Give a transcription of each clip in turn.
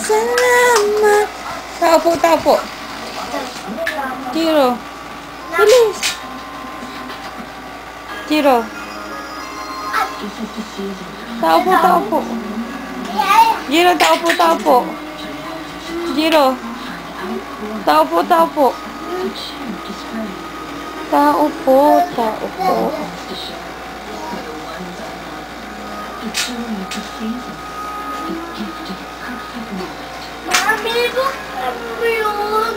Salamat. Tao po, tao po. Jiro. Bilis. Jiro. Tao po, tao po. Jiro, tao po, tao po. Jiro. Tao po, tao po. Tao po, tao po. Mami, bakit mo yun?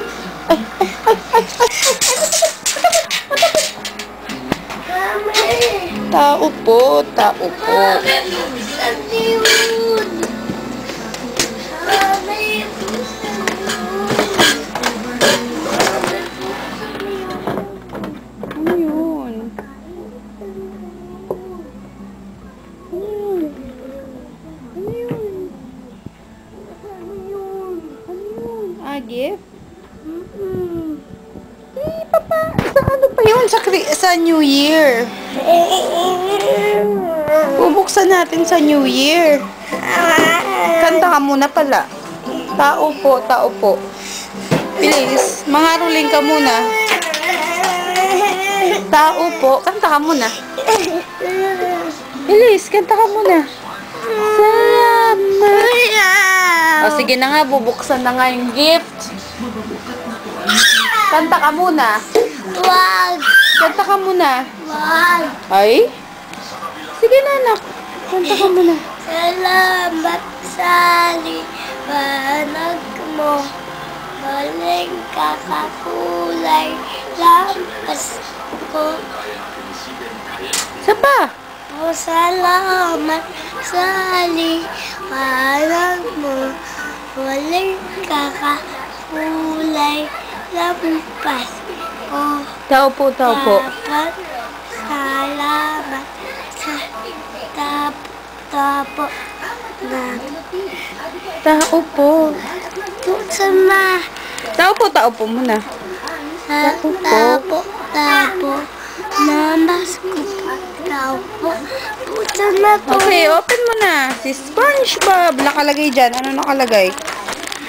Mami! Tao po, tao po. Mami, buksan niyo yun! Mami, buksan niyo yun! Mami, buksan niyo yun! Ano yun? Ah, gift? Papa, sa ano pa yun? Sa New Year. Bubuksan natin sa New Year. Kanta ka muna pala. Tao po, tao po. Bilis, mangaruling ka muna. Tao po, kanta ka muna. Bilis, kanta ka muna. Salamat. O, sige na nga, bubuksan na nga yung gift. Kanta ka muna. Wag! Kanta ka muna. Wag! Ay? Sige na, anak. Kanta ka muna. Salamat sa liwanag mo. Galing kakakulay lampas ko. Isa pa. O salamat sa liwanag mo. Galing kakakulay lampas ko. Tao po, tao po. Dapat salamat sa tapo na Tao po. sama Tao po muna. tapo namas ko tapo puta na to. Okay, open mo na. Si SpongeBob. Nakalagay dyan. Ano nakalagay?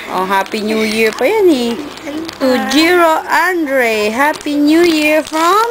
Oh, Happy New Year pa yan eh. To Jiro Andre. Happy New Year from